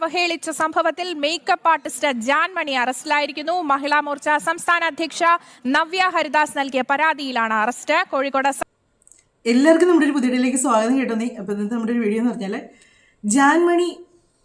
അവഹേളിച്ച സംഭവത്തിൽ makeup artist Jaanmoni അറസ്റ്റിലായിരിക്കുന്നു. Mahila Morcha സംസ്ഥാന അധ്യക്ഷ നവ്യ ഹരിദാസ് നൽകിയ പരാതിയിലാണ് അറസ്റ്റ്. കോഴിക്കോട് എല്ലാവർക്കും നമ്മുടെ ഒരു പുതിയ വീഡിയോയിലേക്ക് സ്വാഗതം കേട്ടോന്നേ. അപ്പോൾ ഇന്നത്തെ നമ്മുടെ ഒരു വീഡിയോ എന്ന് പറഞ്ഞാൽ ജാൻമണി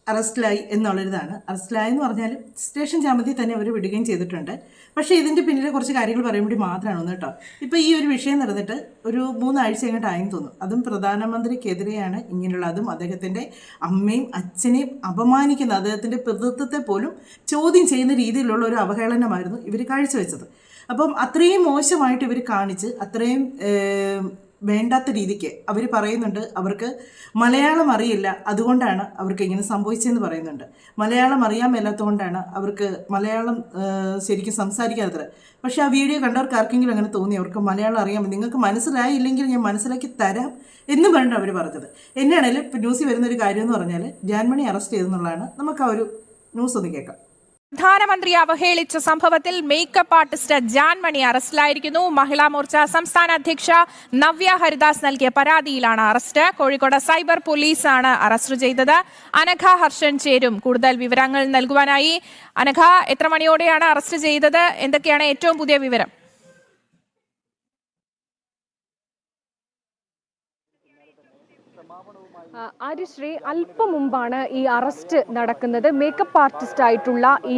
അറസ്റ്റിലായി എന്നുള്ളൊരിതാണ്. അറസ്റ്റിലായെന്ന് പറഞ്ഞാൽ സ്റ്റേഷൻ ജാമ്യത്തിൽ തന്നെ അവർ വിടുകയും ചെയ്തിട്ടുണ്ട്. പക്ഷേ ഇതിൻ്റെ പിന്നിലെ കുറച്ച് കാര്യങ്ങൾ പറയാൻ വേണ്ടി മാത്രമാണ് കേട്ടോ. ഇപ്പോൾ ഈ ഒരു വിഷയം നടന്നിട്ട് ഒരു 3 ആഴ്ച എങ്ങോട്ടായെന്ന് തോന്നുന്നു. അതും പ്രധാനമന്ത്രിക്കെതിരെയാണ് ഇങ്ങനെയുള്ള, അതും അദ്ദേഹത്തിൻ്റെ അമ്മയും അച്ഛനെയും അപമാനിക്കുന്ന, അദ്ദേഹത്തിൻ്റെ പിതൃത്വത്തെ പോലും ചോദ്യം ചെയ്യുന്ന രീതിയിലുള്ള ഒരു അവഹേളനമായിരുന്നു ഇവർ കാഴ്ചവെച്ചത്. അപ്പം അത്രയും മോശമായിട്ട് ഇവർ കാണിച്ച്, അത്രയും വേണ്ടാത്ത രീതിക്ക് അവർ പറയുന്നുണ്ട് അവർക്ക് മലയാളം അറിയില്ല, അതുകൊണ്ടാണ് അവർക്ക് ഇങ്ങനെ സംഭവിച്ചതെന്ന് പറയുന്നുണ്ട്. മലയാളം അറിയാൻ മേലാത്തതുകൊണ്ടാണ് അവർക്ക് മലയാളം ശരിക്കും സംസാരിക്കാത്തത്. പക്ഷേ ആ വീഡിയോ കണ്ടവർക്ക് ആർക്കെങ്കിലും അങ്ങനെ തോന്നി അവർക്ക് മലയാളം അറിയാം, നിങ്ങൾക്ക് മനസ്സിലായില്ലെങ്കിൽ ഞാൻ മനസ്സിലാക്കി തരാം എന്ന് പറഞ്ഞിട്ട് അവർ പറഞ്ഞത്. എന്നാണേലും ഇപ്പോൾ ന്യൂസിൽ വരുന്നൊരു കാര്യം എന്ന് പറഞ്ഞാൽ ജാൻമണി അറസ്റ്റ് ചെയ്തെന്നുള്ളതാണ്. നമുക്ക് ആ ഒരു ന്യൂസ് ഒന്ന് കേൾക്കാം. പ്രധാനമന്ത്രി അവഹേളിച്ച സംഭവത്തിൽ മേക്കപ്പ് ആർട്ടിസ്റ്റ് ജാൻമണി അറസ്റ്റിലായിരിക്കുന്നു. മഹിളാ മോർച്ച സംസ്ഥാന അധ്യക്ഷ നവ്യ ഹരിദാസ് നൽകിയ പരാതിയിലാണ് അറസ്റ്റ്. കോഴിക്കോട് സൈബർ പോലീസാണ് അറസ്റ്റ് ചെയ്തത്. അനഘ ഹർഷൻ ചേരും കൂടുതൽ വിവരങ്ങൾ നൽകുവാനായി. അനഘ, എത്ര മണിയോടെയാണ് അറസ്റ്റ് ചെയ്തത്? എന്തൊക്കെയാണ് ഏറ്റവും പുതിയ വിവരം? ആര്യശ്രീ, അല്പം മുമ്പാണ് ഈ അറസ്റ്റ് നടക്കുന്നത്. മേക്കപ്പ് ആർട്ടിസ്റ്റ് ആയിട്ടുള്ള ഈ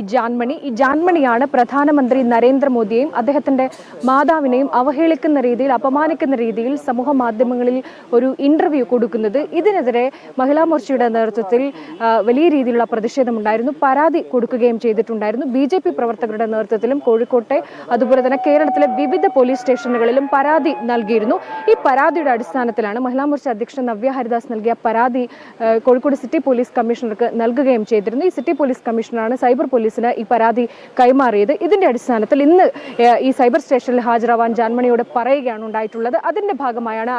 ജാൻമണിയാണ് പ്രധാനമന്ത്രി നരേന്ദ്രമോദിയെയും അദ്ദേഹത്തിന്റെ മാതാവിനെയും അവഹേളിക്കുന്ന രീതിയിൽ, അപമാനിക്കുന്ന രീതിയിൽ സമൂഹ മാധ്യമങ്ങളിൽ ഒരു ഇന്റർവ്യൂ കൊടുക്കുന്നത്. ഇതിനെതിരെ മഹിളാ മോർച്ചയുടെ നേതൃത്വത്തിൽ വലിയ രീതിയിലുള്ള പ്രതിഷേധമുണ്ടായിരുന്നു. പരാതി കൊടുക്കുകയും ചെയ്തിട്ടുണ്ടായിരുന്നു. BJP പ്രവർത്തകരുടെ നേതൃത്വത്തിലും കോഴിക്കോട്ടെ അതുപോലെ തന്നെ കേരളത്തിലെ വിവിധ പോലീസ് സ്റ്റേഷനുകളിലും പരാതി നൽകിയിരുന്നു. ഈ പരാതിയുടെ അടിസ്ഥാനത്തിലാണ് മഹിളാ മോർച്ച അധ്യക്ഷ നവ്യ ഹരിദാസ് നൽകിയ പരാതി കോഴിക്കോട് സിറ്റി പോലീസ് കമ്മീഷണർക്ക് നൽകുകയും ചെയ്തിരുന്നു. ഈ സിറ്റി പോലീസ് കമ്മീഷണറാണ് സൈബർ പോലീസിന് ഈ പരാതി കൈമാറിയത്. ഇതിന്റെ അടിസ്ഥാനത്തിൽ ഇന്ന് ഈ സൈബർ സ്റ്റേഷനിൽ ഹാജരാവാൻ ജാൻമണിയോട് പറയുകയാണ് ഉണ്ടായിട്ടുള്ളത്. അതിന്റെ ഭാഗമായാണ്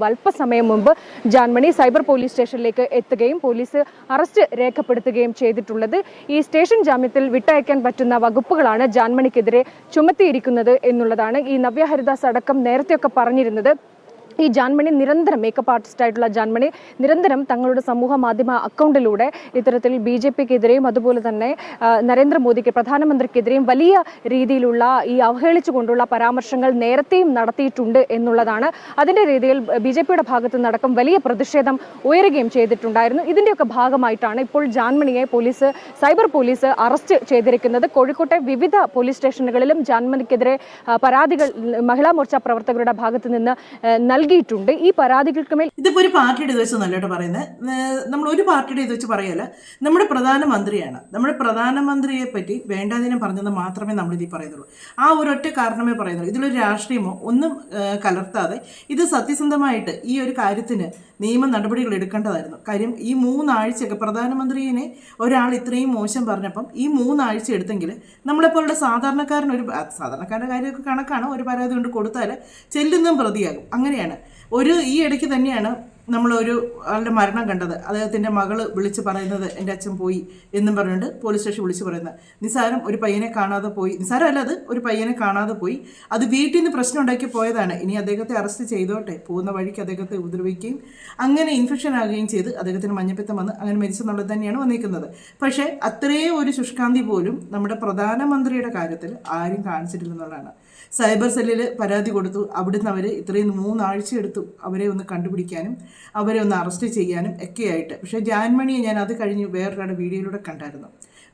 അല്പസമയം മുമ്പ് ജാൻമണി സൈബർ പോലീസ് സ്റ്റേഷനിലേക്ക് എത്തുകയും പോലീസ് അറസ്റ്റ് രേഖപ്പെടുത്തുകയും ചെയ്തിട്ടുള്ളത്. ഈ സ്റ്റേഷൻ ജാമ്യത്തിൽ വിട്ടയക്കാൻ പറ്റുന്ന വകുപ്പുകളാണ് ജാൻമണിക്കെതിരെ ചുമത്തിയിരിക്കുന്നത് എന്നുള്ളതാണ് ഈ നവ്യ ഹരിദാസ് അടക്കം നേരത്തെയൊക്കെ പറഞ്ഞിരുന്നത്. ഈ ജാൻമണി നിരന്തരം, മേക്കപ്പ് ആർട്ടിസ്റ്റ് ആയിട്ടുള്ള ജാൻമണി നിരന്തരം തങ്ങളുടെ സമൂഹ മാധ്യമ അക്കൗണ്ടിലൂടെ ഇത്തരത്തിൽ BJPക്കെതിരെയും അതുപോലെ തന്നെ നരേന്ദ്രമോദിക്ക്, പ്രധാനമന്ത്രിക്കെതിരെയും വലിയ രീതിയിലുള്ള ഈ അവഹേളിച്ചുകൊണ്ടുള്ള പരാമർശങ്ങൾ നേരത്തെയും നടത്തിയിട്ടുണ്ട് എന്നുള്ളതാണ്. അതിൻ്റെ രീതിയിൽ BJPയുടെ ഭാഗത്തു നിന്നടക്കം വലിയ പ്രതിഷേധം ഉയരുകയും ചെയ്തിട്ടുണ്ടായിരുന്നു. ഇതിൻ്റെയൊക്കെ ഭാഗമായിട്ടാണ് ഇപ്പോൾ ജാൻമണിയെ സൈബർ പോലീസ് അറസ്റ്റ് ചെയ്തിരിക്കുന്നത്. കോഴിക്കോട്ടെ വിവിധ പോലീസ് സ്റ്റേഷനുകളിലും ജാൻമണിക്കെതിരെ പരാതികൾ മഹിളാ മോർച്ച പ്രവർത്തകരുടെ ഭാഗത്തു നിന്ന് നൽകിയിട്ടുണ്ട്. ഈ പരാതികൾക്ക് മേൽ ഇതിപ്പോ ഒരു പാർട്ടിയുടെ ഇത് വെച്ച് നല്ലോട്ട് പറയുന്നത്, നമ്മൾ ഒരു പാർട്ടിയുടെ ഇത് വെച്ച് പറയല്ല, നമ്മുടെ പ്രധാനമന്ത്രിയാണ്. നമ്മുടെ പ്രധാനമന്ത്രിയെ പറ്റി വേണ്ടാതിനം പറഞ്ഞത് മാത്രമേ നമ്മളിതിൽ പറയുന്നുള്ളൂ. ആ ഒരൊറ്റ കാരണമേ പറയുന്നുള്ളൂ. ഇതിലൊരു രാഷ്ട്രീയമോ ഒന്നും കലർത്താതെ ഇത് സത്യസന്ധമായിട്ട് ഈ ഒരു കാര്യത്തിന് നിയമ നടപടികൾ എടുക്കേണ്ടതായിരുന്നു. കാര്യം ഈ 3 ആഴ്ചയൊക്കെ പ്രധാനമന്ത്രിയെ ഒരാൾ ഇത്രയും മോശം പറഞ്ഞപ്പം ഈ 3 ആഴ്ച എടുത്തെങ്കിൽ നമ്മളെപ്പോലുള്ള സാധാരണക്കാരൻ്റെ കാര്യമൊക്കെ കണക്കാണ്. ഒരു പരാതി കൊണ്ട് കൊടുത്താൽ ചെല്ലുന്നതും പ്രതിയാകും. അങ്ങനെയാണ് ഈ ഇടയ്ക്ക് തന്നെയാണ് നമ്മളൊരു ആളുടെ മരണം കണ്ടത്. അദ്ദേഹത്തിൻ്റെ മകള് വിളിച്ച് പറയുന്നത് എൻ്റെ അച്ഛൻ പോയി എന്നും പറഞ്ഞുകൊണ്ട് പോലീസ് സ്റ്റേഷൻ വിളിച്ച് പറയുന്നത്. നിസാരം ഒരു പയ്യനെ കാണാതെ പോയി, നിസാരമല്ല, അത് ഒരു പയ്യനെ കാണാതെ പോയി, അത് വീട്ടിൽ നിന്ന് പ്രശ്നം ഉണ്ടാക്കി പോയതാണ്. ഇനി അദ്ദേഹത്തെ അറസ്റ്റ് ചെയ്തോട്ടെ, പോകുന്ന വഴിക്ക് അദ്ദേഹത്തെ ഉപദ്രവിക്കുകയും അങ്ങനെ ഇൻഫെക്ഷൻ ആകുകയും ചെയ്ത് അദ്ദേഹത്തിന് മഞ്ഞപ്പിത്തം വന്ന് അങ്ങനെ മരിച്ചെന്നുള്ളത് തന്നെയാണ് വന്നിരിക്കുന്നത്. പക്ഷേ അത്രയും ഒരു ശുഷ്കാന്തി പോലും നമ്മുടെ പ്രധാനമന്ത്രിയുടെ കാര്യത്തിൽ ആരും കാണിച്ചിട്ടില്ലെന്നുള്ളതാണ്. സൈബർ സെല്ലിൽ പരാതി കൊടുത്തു. അവിടുന്ന് അവർ ഇത്രയും 3 ആഴ്ച എടുത്തു അവരെ ഒന്ന് കണ്ടുപിടിക്കാനും അവരെ ഒന്ന് അറസ്റ്റ് ചെയ്യാനും ഒക്കെയായിട്ട്. പക്ഷേ ജാൻമണിയെ ഞാൻ അത് കഴിഞ്ഞ് വേറൊരാളുടെ വീഡിയോയിലൂടെ കണ്ടായിരുന്നു.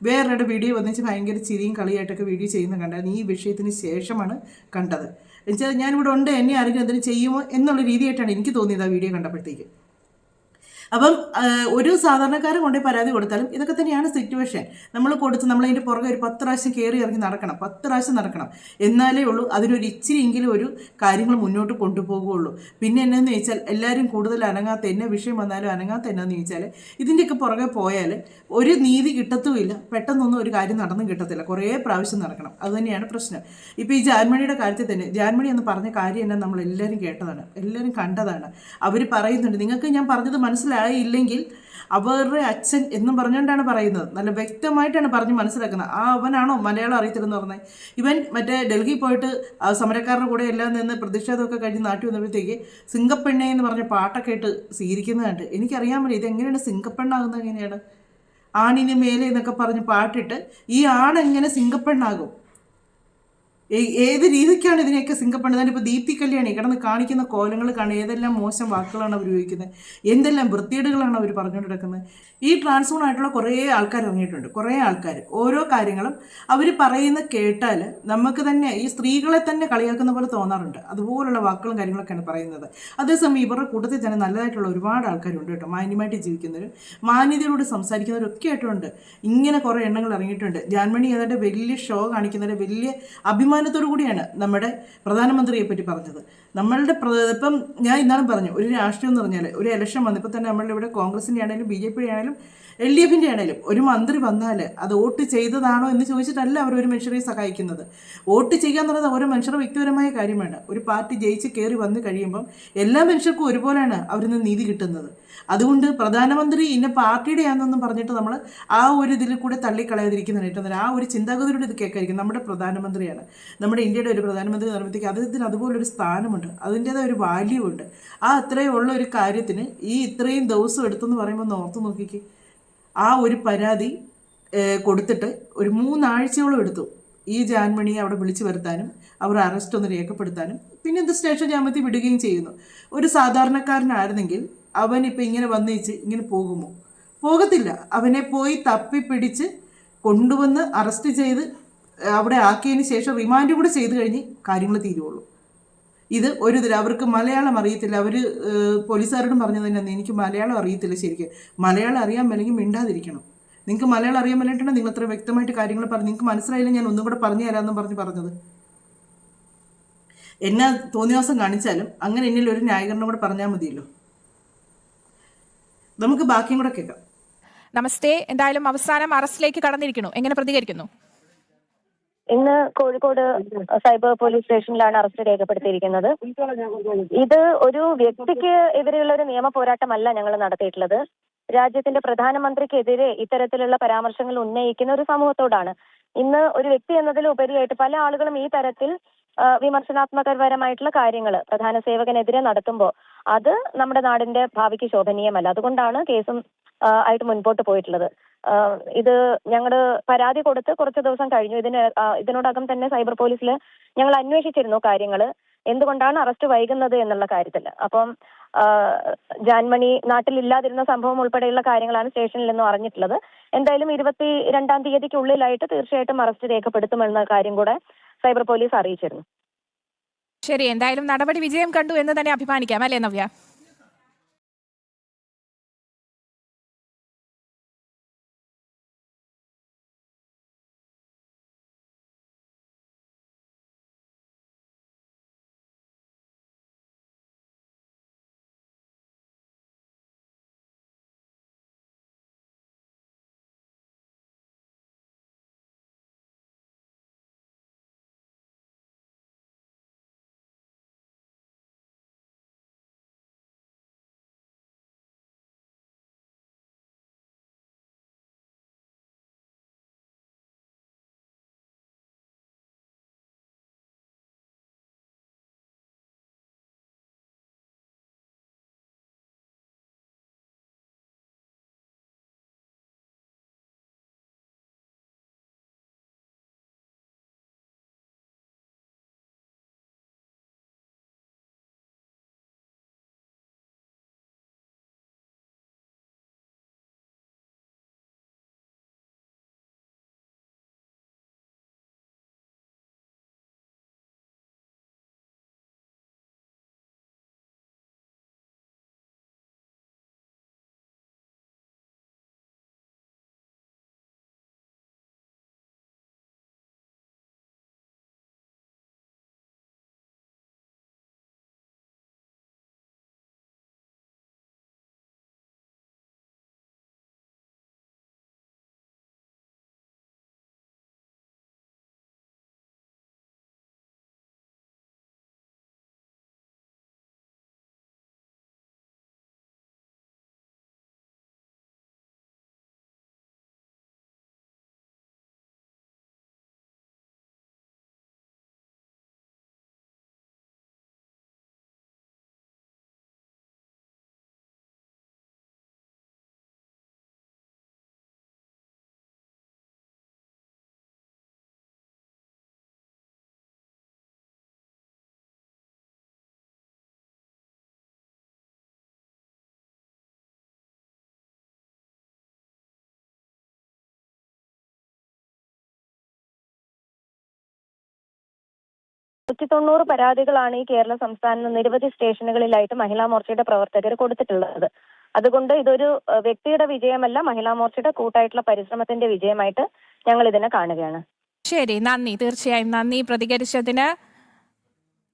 വേറൊരാളുടെ വീഡിയോ വന്നിച്ച് ഭയങ്കര ചിരിയും കളിയായിട്ടൊക്കെ വീഡിയോ ചെയ്യുന്ന കണ്ടായിരുന്നു. ഈ വിഷയത്തിന് ശേഷമാണ് കണ്ടത്. എന്നുവെച്ചാൽ ഞാനിവിടെ ഉണ്ട്, എന്നെ ആരെങ്കിലും എന്തെങ്കിലും ചെയ്യുമോ എന്നുള്ള രീതിയായിട്ടാണ് എനിക്ക് തോന്നിയത് ആ വീഡിയോ കണ്ടപ്പോഴത്തേക്ക്. അപ്പം ഒരു സാധാരണക്കാരൻ കൊണ്ടേ പരാതി കൊടുത്താലും ഇതൊക്കെ തന്നെയാണ് സിറ്റുവേഷൻ. നമ്മളതിൻ്റെ പുറകെ ഒരു 10 പ്രാവശ്യം കയറി ഇറങ്ങി നടക്കണം, 10 പ്രാവശ്യം നടക്കണം. എന്നാലേ ഉള്ളൂ അതിനൊരു ഇച്ചിരിയെങ്കിലും ഒരു കാര്യങ്ങൾ മുന്നോട്ട് കൊണ്ടുപോകുകയുള്ളൂ. പിന്നെ എന്നാന്ന് ചോദിച്ചാൽ എല്ലാവരും കൂടുതൽ അനങ്ങാത്ത, എന്നെ വിഷയം വന്നാലും അനങ്ങാത്ത എന്നാന്ന് ചോദിച്ചാൽ ഇതിൻ്റെയൊക്കെ പുറകെ പോയാൽ ഒരു നീതി കിട്ടത്തുമില്ല. പെട്ടെന്നൊന്നും ഒരു കാര്യം നടന്നും കിട്ടത്തില്ല, കുറേ പ്രാവശ്യം നടക്കണം. അതുതന്നെയാണ് പ്രശ്നം. ഇപ്പോൾ ഈ ജാൻമണിയുടെ കാര്യത്തിൽ തന്നെ ജാൻമണി എന്ന് പറഞ്ഞ കാര്യം എന്നെ നമ്മളെല്ലാവരും കേട്ടതാണ്, എല്ലാവരും കണ്ടതാണ്. അവർ പറയുന്നുണ്ട്, നിങ്ങൾക്ക് ഞാൻ പറഞ്ഞത് മനസ്സിലായില്ലെങ്കിൽ അവരുടെ അച്ഛൻ എന്നും പറഞ്ഞുകൊണ്ടാണ് പറയുന്നത്. നല്ല വ്യക്തമായിട്ടാണ് പറഞ്ഞ് മനസ്സിലാക്കുന്നത്. അവനാണോ മലയാളം അറിയത്തില്ലെന്ന് പറഞ്ഞത്? ഇവൻ മറ്റേ ഡൽഹി പോയിട്ട് സമരക്കാരുടെ കൂടെ എല്ലാം നിന്ന് പ്രതിഷേധമൊക്കെ കഴിഞ്ഞ് നാട്ടിൽ വന്നപ്പോഴത്തേക്ക് സിംഗപ്പെണ്ണ എന്ന് പറഞ്ഞ പാട്ടൊക്കെ ഇട്ട് സ്വീകരിക്കുന്നത് കണ്ട് എനിക്കറിയാൻ പറ്റില്ല ഇതെങ്ങനെയാണ് സിംഗപ്പെണ്ണാകുന്നത്. എങ്ങനെയാണ് ആണിന് മേലെ എന്നൊക്കെ പറഞ്ഞ് പാട്ടിട്ട് ഈ ആണെങ്ങനെ സിംഗപ്പെണ്ണാകും? ഏത് രീതിക്കാണ് ഇതിനെയൊക്കെ സിംഗപ്പണ്ണത്? ഇപ്പോൾ ദീപ്തി കല്യാണി കിടന്ന് കാണിക്കുന്ന കോലങ്ങൾ കാണുക, ഏതെല്ലാം മോശം വാക്കുകളാണ് അവർ ഉപയോഗിക്കുന്നത്, എന്തെല്ലാം വൃത്തികേടുകളാണ് അവർ പറഞ്ഞുകൊണ്ട് കിടക്കുന്നത്. ഈ ട്രാൻസ്ഫോൺ ആയിട്ടുള്ള കുറേ ആൾക്കാർ ഇറങ്ങിയിട്ടുണ്ട്, കുറേ ആൾക്കാർ ഓരോ കാര്യങ്ങളും അവർ പറയുന്ന കേട്ടാൽ നമുക്ക് തന്നെ ഈ സ്ത്രീകളെ തന്നെ കളിയാക്കുന്ന പോലെ തോന്നാറുണ്ട്. അതുപോലുള്ള വാക്കുകളും കാര്യങ്ങളൊക്കെയാണ് പറയുന്നത്. അതേസമയം ഇവരുടെ കൂട്ടത്തിൽ തന്നെ നല്ലതായിട്ടുള്ള ഒരുപാട് ആൾക്കാരുണ്ട് കേട്ടോ, മാന്യമായിട്ട് ജീവിക്കുന്നവരും മാന്യതയോട് സംസാരിക്കുന്നവരും ഒക്കെ ആയിട്ടുണ്ട്. ഇങ്ങനെ കുറേ എണ്ണങ്ങൾ ഇറങ്ങിയിട്ടുണ്ട്. ജാൻമണി ഏതാണ്ട് വലിയ ഷോ കാണിക്കുന്നതിൻ്റെ വലിയ അഭിമാനത്തോടു കൂടിയാണ് നമ്മുടെ പ്രധാനമന്ത്രിയെ പറ്റി പറഞ്ഞത്. നമ്മളുടെ ഇപ്പം ഞാൻ ഇന്നാളും പറഞ്ഞു, ഒരു രാഷ്ട്രീയം എന്ന് പറഞ്ഞാൽ ഒരു ഇലക്ഷൻ വന്നപ്പോൾ തന്നെ നമ്മളുടെ ഇവിടെ കോൺഗ്രസിൻ്റെ ആണെങ്കിലും BJP ആണെങ്കിലും LDFിൻ്റെ ആണെങ്കിലും ഒരു മന്ത്രി വന്നാൽ അത് വോട്ട് ചെയ്തതാണോ എന്ന് ചോദിച്ചിട്ടല്ല അവർ ഒരു മനുഷ്യരെ സഹായിക്കുന്നത്. വോട്ട് ചെയ്യുക എന്ന് പറയുന്നത് ഓരോ മനുഷ്യരുടെ വ്യക്തിപരമായ കാര്യമാണ്. ഒരു പാർട്ടി ജയിച്ച് കയറി വന്ന് കഴിയുമ്പം എല്ലാ മനുഷ്യർക്കും ഒരുപോലെയാണ് അവരിൽ നിന്ന് നീതി കിട്ടുന്നത്. അതുകൊണ്ട് പ്രധാനമന്ത്രി ഇന്ന പാർട്ടിയുടെ ആണെന്നൊന്നും പറഞ്ഞിട്ട് നമ്മൾ ആ ഒരു ഇതിൽ കൂടെ തള്ളിക്കളയാതിരിക്കുന്നതാണ് ഏറ്റവും നല്ലത്. ആ ഒരു ചിന്താഗതിയോട് ഇത് കേൾക്കായിരിക്കും. നമ്മുടെ പ്രധാനമന്ത്രിയാണ്, നമ്മുടെ ഇന്ത്യയുടെ ഒരു പ്രധാനമന്ത്രി പറയുമ്പോഴത്തേക്ക് അദ്ദേഹത്തിന് അതുപോലൊരു സ്ഥാനമുണ്ട്, അതിൻ്റേതായ ഒരു വാല്യൂ ഉണ്ട്. ആ അത്രയും ഉള്ള ഒരു കാര്യത്തിന് ഈ ഇത്രയും ദിവസം എടുത്തെന്ന് പറയുമ്പോൾ ഓർത്ത് നോക്കിക്ക്. ആ ഒരു പരാതി കൊടുത്തിട്ട് ഒരു 3 ആഴ്ചയോളം എടുത്തു ഈ ജാൻമണിയെ അവിടെ വിളിച്ചു വരുത്താനും അവർ അറസ്റ്റ് ഒന്ന് രേഖപ്പെടുത്താനും, പിന്നെ ഇത് സ്റ്റേഷൻ ജാമ്യത്തിൽ വിടുകയും ചെയ്യുന്നു. ഒരു സാധാരണക്കാരനായിരുന്നെങ്കിൽ അവൻ ഇപ്പം ഇങ്ങനെ വന്നേച്ച് ഇങ്ങനെ പോകുമോ? പോകത്തില്ല. അവനെ പോയി തപ്പിപ്പിടിച്ച് കൊണ്ടുവന്ന് അറസ്റ്റ് ചെയ്ത് അവിടെ ആക്കിയതിന് ശേഷം റിമാൻഡ് കൂടെ ചെയ്ത് കഴിഞ്ഞ് കാര്യങ്ങൾ തീരുള്ളൂ. ഇത് ഒരു ഇതിൽ അവർക്ക് മലയാളം അറിയത്തില്ല. അവർ പോലീസുകാരോടും പറഞ്ഞു തന്നെ, എനിക്ക് മലയാളം അറിയത്തില്ല ശരിക്കും. മലയാളം അറിയാൻ മേലെങ്കിൽ മിണ്ടാതിരിക്കണം. നിങ്ങൾക്ക് മലയാളം അറിയാൻ മേലിട്ടാണ് നിങ്ങൾ അത്ര വ്യക്തമായിട്ട് കാര്യങ്ങൾ പറഞ്ഞു. നിങ്ങൾക്ക് മനസ്സിലായില്ല, ഞാൻ ഒന്നും കൂടെ പറഞ്ഞു തരാമെന്നും പറഞ്ഞത്. എന്നാ തോന്നിയ ദിവസം കാണിച്ചാലും അങ്ങനെ എന്നിൽ ഒരു ന്യായീകരണം കൂടെ പറഞ്ഞാൽ മതിയല്ലോ. നമുക്ക് ബാക്കിയും കൂടെ കേൾക്കാം. നമസ്തേ. എന്തായാലും അവസാനം അറസ്റ്റിലേക്ക് കടന്നിരിക്കുന്നു, എങ്ങനെ പ്രതികരിക്കുന്നു? ഇന്ന് കോഴിക്കോട് സൈബർ പോലീസ് സ്റ്റേഷനിലാണ് അറസ്റ്റ് രേഖപ്പെടുത്തിയിരിക്കുന്നത്. ഇത് ഒരു വ്യക്തിക്ക് എതിരെയുള്ള ഒരു നിയമ പോരാട്ടമല്ല ഞങ്ങൾ നടത്തിയിട്ടുള്ളത്. രാജ്യത്തിന്റെ പ്രധാനമന്ത്രിക്കെതിരെ ഇത്തരത്തിലുള്ള പരാമർശങ്ങൾ ഉന്നയിക്കുന്ന ഒരു സമൂഹത്തോടാണ്. ഇന്ന് ഒരു വ്യക്തി എന്നതിലുപരിയായിട്ട് പല ആളുകളും ഈ തരത്തിൽ വിമർശനാത്മകപരമായിട്ടുള്ള കാര്യങ്ങൾ പ്രധാന സേവകനെതിരെ നടത്തുമ്പോൾ അത് നമ്മുടെ നാടിന്റെ ഭാവിക്ക് ശോഭനീയമല്ല. അതുകൊണ്ടാണ് കേസും ആയിട്ട് മുൻപോട്ട് പോയിട്ടുള്ളത്. ഇത് ഞങ്ങള് പരാതി കൊടുത്ത് കുറച്ച് ദിവസം കഴിഞ്ഞു. ഇതിനോടകം തന്നെ സൈബർ പോലീസിൽ ഞങ്ങൾ അന്വേഷിച്ചിരുന്നു കാര്യങ്ങൾ, എന്തുകൊണ്ടാണ് അറസ്റ്റ് വൈകുന്നത് എന്നുള്ള കാര്യത്തിൽ. അപ്പം ജാൻമണി നാട്ടിലില്ലാതിരുന്ന സംഭവം ഉൾപ്പെടെയുള്ള കാര്യങ്ങളാണ് സ്റ്റേഷനിൽ നിന്നും അറിഞ്ഞിട്ടുള്ളത്. എന്തായാലും 22-ാം തീയതിക്കുള്ളിലായിട്ട് തീർച്ചയായിട്ടും അറസ്റ്റ് രേഖപ്പെടുത്തുമെന്ന കാര്യം കൂടെ സൈബർ പോലീസ് അറിയിച്ചിരുന്നു. ശരി, എന്തായാലും നടപടി വിജയം കണ്ടു എന്ന് തന്നെ അഭിമാനിക്കാം, അല്ലേ നവ്യ? 190 പരാതികളാണ് ഈ കേരള സംസ്ഥാന നിരവധി സ്റ്റേഷനുകളിലായിട്ട് മഹിളാ മോർച്ചയുടെ പ്രവർത്തകർ കൊടുത്തിട്ടുള്ളത്. അതുകൊണ്ട് ഇതൊരു വ്യക്തിയുടെ വിജയമല്ല, മഹിളാ മോർച്ചയുടെ കൂട്ടായിട്ടുള്ള പരിശ്രമത്തിന്റെ വിജയമായിട്ട് ഞങ്ങൾ ഇതിനെ കാണുകയാണ്. ശരി, നന്ദി. തീർച്ചയായും നന്ദി പ്രതികരിച്ചതിന്.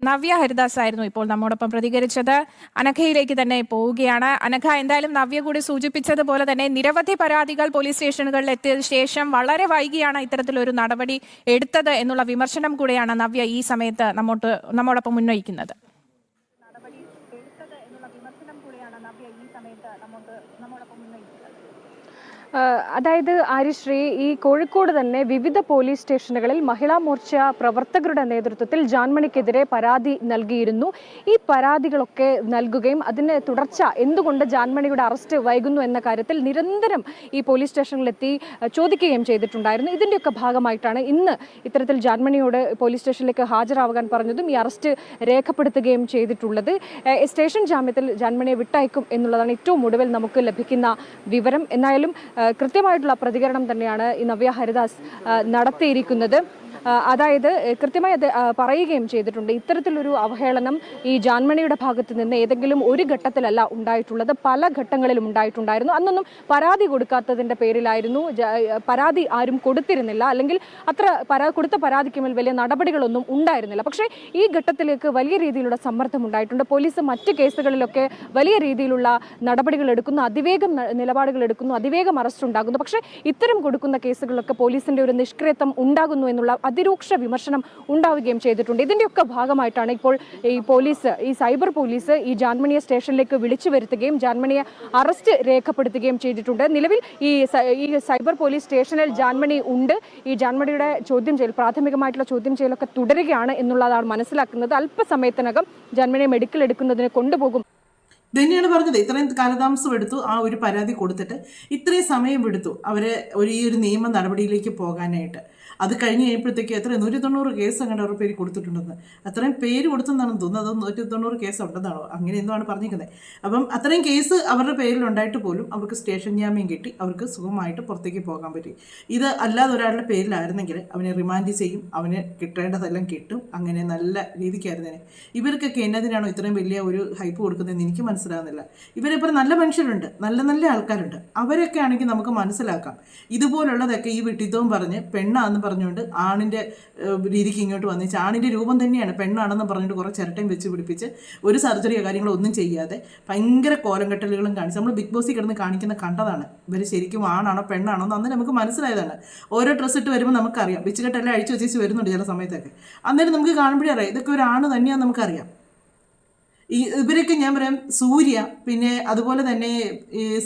നവ്യ ഹരിദാസ് ആയിരുന്നു ഇപ്പോൾ നമ്മോടൊപ്പം പ്രതികരിച്ചത്. അനഘയിലേക്ക് തന്നെ പോവുകയാണ്. അനഘ, എന്തായാലും നവ്യ കൂടി സൂചിപ്പിച്ചതുപോലെ തന്നെ നിരവധി പരാതികൾ പോലീസ് സ്റ്റേഷനുകളിൽ എത്തിയതിനു ശേഷം വളരെ വൈകിയാണ് ഇത്തരത്തിലൊരു നടപടി എടുത്തത് എന്നുള്ള വിമർശനം കൂടെയാണ് നവ്യ ഈ സമയത്ത് നമ്മോടൊപ്പം ഉന്നയിക്കുന്നത്. അതായത് ആര്യശ്രീ, ഈ കോഴിക്കോട് തന്നെ വിവിധ പോലീസ് സ്റ്റേഷനുകളിൽ മഹിളാ മോർച്ച പ്രവർത്തകരുടെ നേതൃത്വത്തിൽ ജാൻമണിക്കെതിരെ പരാതി നൽകിയിരുന്നു. ഈ പരാതികളൊക്കെ നൽകുകയും അതിന് തുടർച്ച എന്തുകൊണ്ട് ജാൻമണിയുടെ അറസ്റ്റ് വൈകുന്നു എന്ന കാര്യത്തിൽ നിരന്തരം ഈ പോലീസ് സ്റ്റേഷനിലെത്തി ചോദിക്കുകയും ചെയ്തിട്ടുണ്ടായിരുന്നു. ഇതിൻ്റെയൊക്കെ ഭാഗമായിട്ടാണ് ഇന്ന് ഇത്തരത്തിൽ ജാൻമണിയോട് പോലീസ് സ്റ്റേഷനിലേക്ക് ഹാജരാകാൻ പറഞ്ഞതും ഈ അറസ്റ്റ് രേഖപ്പെടുത്തുകയും ചെയ്തിട്ടുള്ളത്. സ്റ്റേഷൻ ജാമ്യത്തിൽ ജാൻമണിയെ വിട്ടയക്കും എന്നുള്ളതാണ് ഏറ്റവും ഒടുവിൽ നമുക്ക് ലഭിക്കുന്ന വിവരം. എന്നായാലും കൃത്യമായിട്ടുള്ള പ്രതികരണം തന്നെയാണ് ഈ നവ്യ ഹരിദാസ് നടത്തിയിരിക്കുന്നത്. അതായത് കൃത്യമായി അത് പറയുകയും ചെയ്തിട്ടുണ്ട്. ഇത്തരത്തിലൊരു അവഹേളനം ഈ ജാൻമണിയുടെ ഭാഗത്ത് നിന്ന് ഏതെങ്കിലും ഒരു ഘട്ടത്തിലല്ല ഉണ്ടായിട്ടുള്ളത്, പല ഘട്ടങ്ങളിലും ഉണ്ടായിട്ടുണ്ടായിരുന്നു. അന്നൊന്നും പരാതി കൊടുക്കാത്തതിൻ്റെ പേരിലായിരുന്നു, പരാതി ആരും കൊടുത്തിരുന്നില്ല, അല്ലെങ്കിൽ കൊടുത്ത പരാതിക്ക് മേൽ വലിയ നടപടികളൊന്നും ഉണ്ടായിരുന്നില്ല. പക്ഷേ ഈ ഘട്ടത്തിലേക്ക് വലിയ രീതിയിലുള്ള സമ്മർദ്ദം ഉണ്ടായിട്ടുണ്ട്. പോലീസ് മറ്റ് കേസുകളിലൊക്കെ വലിയ രീതിയിലുള്ള നടപടികൾ എടുക്കുന്നു, അതിവേഗം നിലപാടുകൾ എടുക്കുന്നു, അതിവേഗം അറസ്റ്റ് ഉണ്ടാകുന്നു. പക്ഷേ ഇത്തരം കൊടുക്കുന്ന കേസുകളിലൊക്കെ പോലീസിന്റെ ഒരു നിഷ്ക്രിയത്വം ഉണ്ടാകുന്നു എന്നുള്ള അതിരൂക്ഷ വിമർശനം ഉണ്ടാവുകയും ചെയ്തിട്ടുണ്ട്. ഇതിൻ്റെയൊക്കെ ഭാഗമായിട്ടാണ് ഇപ്പോൾ ഈ സൈബർ പോലീസ് ഈ ജാൻമണിയെ സ്റ്റേഷനിലേക്ക് വിളിച്ചു വരുത്തുകയും ജാൻമണിയെ അറസ്റ്റ് രേഖപ്പെടുത്തുകയും ചെയ്തിട്ടുണ്ട്. നിലവിൽ ഈ സൈബർ പോലീസ് സ്റ്റേഷനിൽ ജാൻമണി ഉണ്ട്. ഈ ജാൻമണിയുടെ ചോദ്യം ചെയ്യൽ, പ്രാഥമികമായിട്ടുള്ള ചോദ്യം ചെയ്യലൊക്കെ തുടരുകയാണ് എന്നുള്ളതാണ് മനസ്സിലാക്കുന്നത്. അല്പസമയത്തിനകം ജാൻമണിയെ മെഡിക്കൽ എടുക്കുന്നതിന് കൊണ്ടുപോകും. തന്നെയാണ് പറഞ്ഞത്. ഇത്രയും കാലതാമസം എടുത്തു ആ ഒരു പരാതി കൊടുത്തിട്ട്, ഇത്രയും സമയം എടുത്തു അവരെ ഈ ഒരു നിയമ നടപടിയിലേക്ക് പോകാനായിട്ട്. അത് കഴിഞ്ഞ് കഴിയുമ്പോഴത്തേക്ക് 190 കേസ് അങ്ങനെ അവരുടെ പേര് കൊടുത്തിട്ടുണ്ടെന്ന്. അത്രയും പേര് കൊടുത്തെന്നാണ് തോന്നുന്നത്. അത് 190 കേസ് ഉണ്ടെന്നാണോ അങ്ങനെ എന്താണ് പറഞ്ഞിരിക്കുന്നത്. അപ്പം അത്രയും കേസ് അവരുടെ പേരിലുണ്ടായിട്ട് പോലും അവർക്ക് സ്റ്റേഷൻ ജാമ്യം കിട്ടി, അവർക്ക് സുഖമായിട്ട് പുറത്തേക്ക് പോകാൻ പറ്റി. ഇത് അല്ലാതെ ഒരാളുടെ പേരിലായിരുന്നെങ്കിൽ അവനെ റിമാൻഡ് ചെയ്യും, അവന് കിട്ടേണ്ടതെല്ലാം കിട്ടും, അങ്ങനെ നല്ല രീതിക്കായിരുന്നേനെ. ഇവർക്കൊക്കെ എന്നതിനാണോ ഇത്രയും വലിയ ഒരു ഹൈപ്പ് കൊടുക്കുന്നതെന്ന് എനിക്ക് മനസ്സിലാകുന്നില്ല. ഇവരിപ്പോൾ നല്ല മനുഷ്യരുണ്ട്, നല്ല നല്ല ആൾക്കാരുണ്ട്, അവരൊക്കെ ആണെങ്കിൽ നമുക്ക് മനസ്സിലാക്കാം. ഇതുപോലുള്ളതൊക്കെ ഈ വിട്ടിത്തവും പറഞ്ഞ് പെണ്ണാന്ന് പറഞ്ഞുകൊണ്ട് ആണിൻ്റെ രീതിക്ക് ഇങ്ങോട്ട് വന്നിച്ച്, ആണിൻ്റെ രൂപം തന്നെയാണ്, പെണ്ണാണെന്ന് പറഞ്ഞിട്ട് കുറേ ചിരട്ടയും വെച്ച് പിടിപ്പിച്ച് ഒരു സർജറിയോ കാര്യങ്ങളോ ഒന്നും ചെയ്യാതെ ഭയങ്കര കോലം കെട്ടലുകളും കാണിച്ച് നമ്മൾ ബിഗ് ബോസിൽ കിടന്ന് കാണിക്കുന്ന കണ്ടതാണ്. ഇവർ ശരിക്കും ആണാണോ പെണ്ണാണോ എന്ന് അന്ന് നമുക്ക് മനസ്സിലായതാണ്. ഓരോ ഡ്രസ്സ് ഇട്ട് വരുമ്പോൾ നമുക്കറിയാം, വെച്ചുകെട്ടെല്ലാം അഴിച്ചു വെച്ച് വരുന്നുണ്ട് ചില സമയത്തൊക്കെ. അന്നേരം നമുക്ക് കാണുമ്പോഴേ അറിയാം ഇതൊക്കെ ഒരു ആണ് തന്നെയാണെന്ന് നമുക്കറിയാം. ഇവരൊക്കെ ഞാൻ പറയാം, സൂര്യ, പിന്നെ അതുപോലെ തന്നെ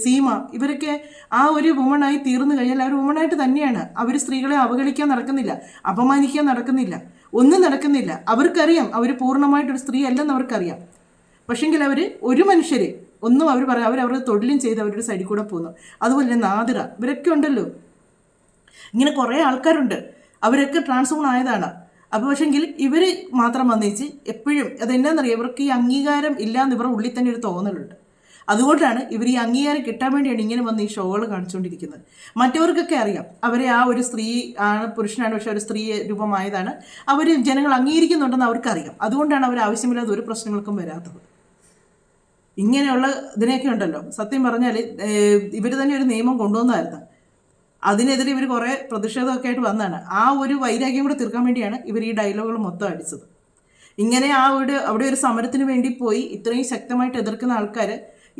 സീമ, ഇവരൊക്കെ ആ ഒരു വുമണായി തീർന്നു കഴിഞ്ഞാൽ അവർ വുമണായിട്ട് തന്നെയാണ്. അവർ സ്ത്രീകളെ അവഗണിക്കാൻ നടക്കുന്നില്ല, അപമാനിക്കാൻ നടക്കുന്നില്ല, ഒന്നും നടക്കുന്നില്ല. അവർക്കറിയാം അവർ പൂർണ്ണമായിട്ടൊരു സ്ത്രീ അല്ലെന്ന് അവർക്കറിയാം. പക്ഷെങ്കിൽ അവർ ഒരു മനുഷ്യരെ ഒന്നും അവർ പറയാം, അവരവരുടെ തൊഴിലും ചെയ്ത് അവരുടെ സൈഡിൽ കൂടെ പോകുന്നു. അതുപോലെ തന്നെ നാദിറ, ഇവരൊക്കെ ഉണ്ടല്ലോ, ഇങ്ങനെ കുറേ ആൾക്കാരുണ്ട്, അവരൊക്കെ ട്രാൻസ്ഫോൺ ആയതാണ്. അപ്പോൾ പക്ഷെങ്കിൽ ഇവർ മാത്രം വന്നേച്ച് എപ്പോഴും അതെന്നാന്നറിയാം, ഇവർക്ക് ഈ അംഗീകാരം ഇല്ലാന്ന് ഇവരുടെ ഉള്ളിൽ തന്നെ ഒരു തോന്നലുണ്ട്. അതുകൊണ്ടാണ് ഇവർ ഈ അംഗീകാരം കിട്ടാൻ വേണ്ടിയാണ് ഇങ്ങനെ വന്ന് ഈ ഷോകൾ കാണിച്ചുകൊണ്ടിരിക്കുന്നത്. മറ്റവർക്കൊക്കെ അറിയാം അവരെ ആ ഒരു സ്ത്രീ ആണ്, പുരുഷനാണ്, പക്ഷെ ഒരു സ്ത്രീ രൂപമായതാണ്, അവർ ജനങ്ങൾ അംഗീകരിക്കുന്നുണ്ടെന്ന് അവർക്കറിയാം. അതുകൊണ്ടാണ് അവർ ആവശ്യമില്ലാത്ത ഒരു പ്രശ്നങ്ങൾക്കും വരാത്തത്. ഇങ്ങനെയുള്ള ഇതിനെയൊക്കെ ഉണ്ടല്ലോ, സത്യം പറഞ്ഞാൽ ഇവർ തന്നെ ഒരു നിയമം കൊണ്ടുവന്നായിരുന്നു. അതിനെതിരെ ഇവർ കുറേ പ്രതിഷേധമൊക്കെ ആയിട്ട് വന്നതാണ്. ആ ഒരു വൈരാഗ്യം കൂടെ തീർക്കാൻ വേണ്ടിയാണ് ഇവർ ഈ ഡയലോഗുകൾ മൊത്തം അടിച്ചത്. ഇങ്ങനെ അവിടെ ഒരു സമരത്തിന് വേണ്ടി പോയി ഇത്രയും ശക്തമായിട്ട് എതിർക്കുന്ന ആൾക്കാർ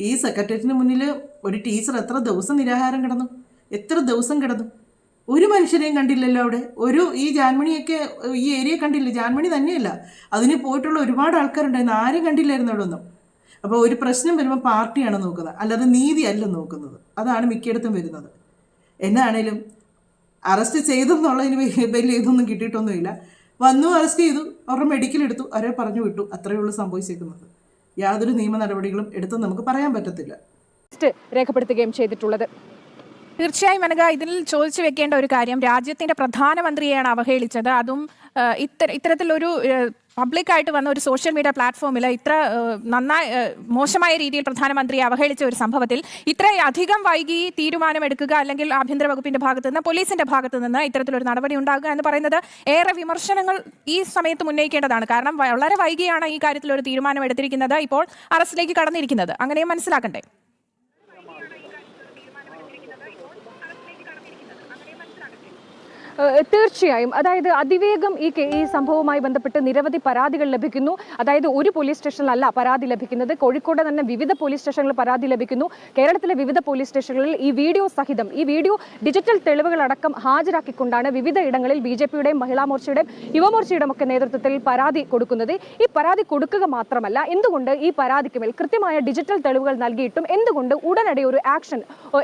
ഈ സെക്രട്ടേറിയറ്റിന് മുന്നിൽ ഒരു ടീച്ചർ എത്ര ദിവസം നിരാഹാരം കിടന്നു, എത്ര ദിവസം കിടന്നു, ഒരു മനുഷ്യരെയും കണ്ടില്ലല്ലോ അവിടെ. ഈ ജാൻമണിയൊക്കെ ഈ ഏരിയ കണ്ടില്ല, ജാൻമണി തന്നെയല്ല അതിന് പോയിട്ടുള്ള ഒരുപാട് ആൾക്കാരുണ്ടായിരുന്നു, ആരും കണ്ടില്ലായിരുന്നു അവിടെ ഒന്നും. അപ്പോൾ ഒരു പ്രശ്നം വരുമ്പോൾ പാർട്ടിയാണ് നോക്കുന്നത്, അല്ലാതെ നീതി അല്ല നോക്കുന്നത്. അതാണ് മിക്കയിടത്തും വരുന്നത്. എന്നാണേലും അറസ്റ്റ് ചെയ്തെന്നുള്ളതിന് വലിയ ഇതൊന്നും കിട്ടിയിട്ടൊന്നുമില്ല. വന്നു, അറസ്റ്റ് ചെയ്തു, അവരുടെ മെഡിക്കൽ എടുത്തു, അവരെ പറഞ്ഞു വിട്ടു, അത്രയേ ഉള്ളൂ സംഭവിച്ചേക്കുന്നത്. യാതൊരു നിയമ നടപടികളും എടുത്തെന്ന് നമുക്ക് പറയാൻ പറ്റത്തില്ല. രേഖപ്പെടുത്തുകയും ചെയ്തിട്ടുള്ളത്. തീർച്ചയായും അനഘ, ഇതിൽ ചോദിച്ചു വെക്കേണ്ട ഒരു കാര്യം, രാജ്യത്തിന്റെ പ്രധാനമന്ത്രിയെയാണ് അവഹേളിച്ചത്. അതും ഇത്തരത്തിലൊരു പബ്ലിക്കായിട്ട് വന്ന ഒരു സോഷ്യൽ മീഡിയ പ്ലാറ്റ്ഫോമിൽ ഇത്ര മോശമായ രീതിയിൽ പ്രധാനമന്ത്രിയെ അവഹേളിച്ച ഒരു സംഭവത്തിൽ ഇത്രയധികം വൈകി തീരുമാനമെടുക്കുക, അല്ലെങ്കിൽ ആഭ്യന്തര വകുപ്പിന്റെ ഭാഗത്ത് നിന്ന്, പോലീസിന്റെ ഭാഗത്ത് നിന്ന് ഇത്തരത്തിലൊരു നടപടി ഉണ്ടാകുക എന്ന് പറയുന്നത് ഏറെ വിമർശനങ്ങൾ ഈ സമയത്ത് ഉന്നയിക്കേണ്ടതാണ്. കാരണം വളരെ വൈകിയാണ് ഈ കാര്യത്തിൽ ഒരു തീരുമാനം എടുത്തിരിക്കുന്നത്, ഇപ്പോൾ അറസ്റ്റിലേക്ക് കടന്നിരിക്കുന്നത്. അങ്ങനെയും മനസ്സിലാക്കണ്ടേ? തീർച്ചയായും. അതായത് അതിവേഗം ഈ സംഭവവുമായി ബന്ധപ്പെട്ട് നിരവധി പരാതികൾ ലഭിക്കുന്നു. അതായത് ഒരു പോലീസ് സ്റ്റേഷനിലല്ല പരാതി ലഭിക്കുന്നത്, കോഴിക്കോട് തന്നെ വിവിധ പോലീസ് സ്റ്റേഷനുകളിൽ പരാതി ലഭിക്കുന്നു. കേരളത്തിലെ വിവിധ പോലീസ് സ്റ്റേഷനുകളിൽ ഈ വീഡിയോ സഹിതം, ഈ വീഡിയോ ഡിജിറ്റൽ തെളിവുകളടക്കം ഹാജരാക്കിക്കൊണ്ടാണ് വിവിധ ഇടങ്ങളിൽ BJP-യുടെയും മഹിളാ മോർച്ചയുടെയും യുവമോർച്ചയുടെയും ഒക്കെ നേതൃത്വത്തിൽ പരാതി കൊടുക്കുന്നത്. ഈ പരാതി കൊടുക്കുക മാത്രമല്ല, എന്തുകൊണ്ട് ഈ പരാതിക്ക് മേൽ കൃത്യമായ ഡിജിറ്റൽ തെളിവുകൾ നൽകിയിട്ടും എന്തുകൊണ്ട് ഉടനടി ഒരു ആക്ഷൻ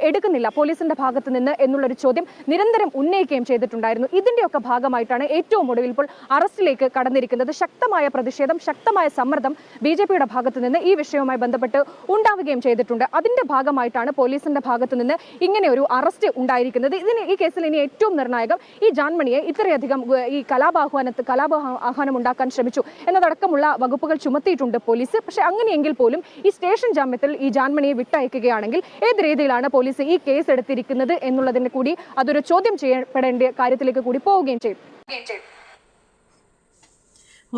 എടുക്കുന്നില്ല പോലീസിന്റെ ഭാഗത്ത് നിന്ന് എന്നുള്ളൊരു ചോദ്യം നിരന്തരം ഉന്നയിക്കുകയും ചെയ്തിട്ടുണ്ട്. ഇതിന്റെയൊക്കെ ഭാഗമായിട്ടാണ് ഏറ്റവും ഒടുവിൽ ഇപ്പോൾ അറസ്റ്റിലേക്ക് കടന്നിരിക്കുന്നത്. ശക്തമായ പ്രതിഷേധം, ശക്തമായ സമ്മർദ്ദം BJP-യുടെ ഭാഗത്ത് നിന്ന് ഈ വിഷയവുമായി ബന്ധപ്പെട്ട് ഉണ്ടാവുകയും ചെയ്തിട്ടുണ്ട്. അതിന്റെ ഭാഗമായിട്ടാണ് പോലീസിന്റെ ഭാഗത്ത് നിന്ന് ഇങ്ങനെ ഒരു അറസ്റ്റ് ഉണ്ടായിരിക്കുന്നത്. ഈ കേസിൽ ഇനി ഏറ്റവും നിർണായകം ഈ ജാൻമണിയെ ഇത്രയധികം ഈ കലാപാഹ്വാനം ഉണ്ടാക്കാൻ ശ്രമിച്ചു എന്നതടക്കമുള്ള വകുപ്പുകൾ ചുമത്തിയിട്ടുണ്ട് പോലീസ്. പക്ഷേ അങ്ങനെയെങ്കിൽ പോലും ഈ സ്റ്റേഷൻ ജാമ്യത്തിൽ ഈ ജാൻമണിയെ വിട്ടയക്കുകയാണെങ്കിൽ ഏത് രീതിയിലാണ് പോലീസ് ഈ കേസ് എടുത്തിരിക്കുന്നത് എന്നുള്ളതിന് കൂടി അതൊരു ചോദ്യം ചെയ്യപ്പെടേണ്ട കാര്യത്തിലേക്ക് കൂടി പോവുകയും ചെയ്യും.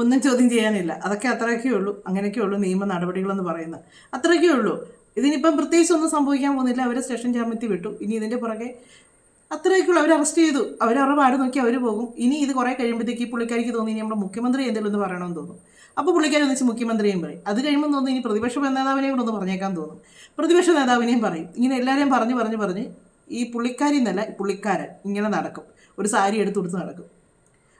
ഒന്നും ചോദ്യം ചെയ്യാനില്ല. അതൊക്കെ അത്രയൊക്കെ ഉള്ളൂ. അങ്ങനെയൊക്കെ ഉള്ളൂ നിയമ നടപടികളെന്ന് പറയുന്നത്. അത്രയൊക്കെ ഉള്ളൂ. ഇതിനിപ്പം പ്രത്യേകിച്ച് ഒന്നും സംഭവിക്കാൻ പോകുന്നില്ല. അവരെ സ്റ്റേഷൻ ജാമ്യത്തിൽ വിട്ടു. ഇനി ഇതിൻ്റെ പുറകെ അത്രയൊക്കെയുള്ളൂ. അവർ അറസ്റ്റ് ചെയ്തു, അവരുടെ പാട് നോക്കി അവർ പോകും. ഇനി ഇത് കുറേ കഴിയുമ്പോഴത്തേക്ക് ഈ പുള്ളിക്കാരിക്ക് തോന്നി ഇനി നമ്മുടെ മുഖ്യമന്ത്രി എന്തെങ്കിലും ഒന്ന് പറയണമെന്ന് തോന്നും. അപ്പോൾ പുള്ളിക്കാരി ഒന്നിച്ച് മുഖ്യമന്ത്രിയും പറയും. അത് കഴിയുമ്പോൾ തോന്നുന്നു ഇനി പ്രതിപക്ഷ നേതാവിനെയും കൂടെ ഒന്ന് പറഞ്ഞേക്കാൻ തോന്നും. പ്രതിപക്ഷ നേതാവിനെയും പറയും. ഇങ്ങനെ എല്ലാവരെയും പറഞ്ഞ് ഈ പുള്ളിക്കാരി എന്നല്ല, പുള്ളിക്കാരൻ ഇങ്ങനെ നടക്കും. ഒരു സാരി എടുത്ത് കൊടുത്ത് നടക്കും.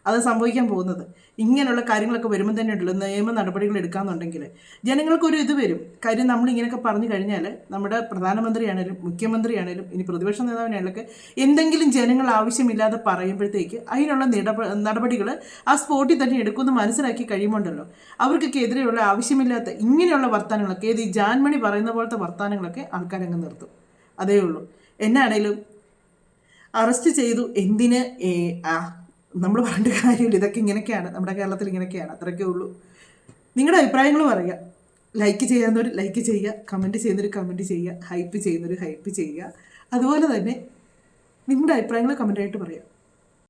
അത് സംഭവിക്കാൻ പോകുന്നത്. ഇങ്ങനെയുള്ള കാര്യങ്ങളൊക്കെ വരുമ്പോൾ തന്നെ ഉണ്ടല്ലോ നിയമ നടപടികൾ എടുക്കാമെന്നുണ്ടെങ്കിൽ ജനങ്ങൾക്കൊരു ഇത് വരും. കാര്യം നമ്മളിങ്ങനെയൊക്കെ പറഞ്ഞു കഴിഞ്ഞാൽ നമ്മുടെ പ്രധാനമന്ത്രിയാണേലും മുഖ്യമന്ത്രിയാണേലും ഇനി പ്രതിപക്ഷ നേതാവിനായാലൊക്കെ എന്തെങ്കിലും ജനങ്ങൾ ആവശ്യമില്ലാതെ പറയുമ്പോഴത്തേക്ക് അതിനുള്ള നടപടികൾ ആ സ്പോട്ടിൽ തന്നെ എടുക്കുമെന്ന് മനസ്സിലാക്കി കഴിയുമ്പോണ്ടല്ലോ അവർക്കൊക്കെ എതിരെയുള്ള ആവശ്യമില്ലാത്ത ഇങ്ങനെയുള്ള വർത്തമാനങ്ങളൊക്കെ ഈ ജാൻമണി പറയുന്ന പോലത്തെ വർത്തമാനങ്ങളൊക്കെ ആൾക്കാരങ്ങ് നിർത്തും. അതേ ഉള്ളൂ. എന്നാണേലും അറസ്റ്റ് ചെയ്തു, എന്തിന് നമ്മൾ പറഞ്ഞ കാര്യമില്ല. ഇതൊക്കെ ഇങ്ങനെയൊക്കെയാണ്, നമ്മുടെ കേരളത്തിൽ ഇങ്ങനെയൊക്കെയാണ്. അത്രയൊക്കെ ഉള്ളൂ. നിങ്ങളുടെ അഭിപ്രായങ്ങൾ പറയുക. ലൈക്ക് ചെയ്യാവുന്നവർ ലൈക്ക് ചെയ്യുക, കമൻറ്റ് ചെയ്യുന്നവർ കമൻറ്റ് ചെയ്യുക, ഹൈപ്പ് ചെയ്യുന്നവർ ഹൈപ്പ് ചെയ്യുക. അതുപോലെ തന്നെ നിങ്ങളുടെ അഭിപ്രായങ്ങൾ കമൻറ്റായിട്ട് പറയുക.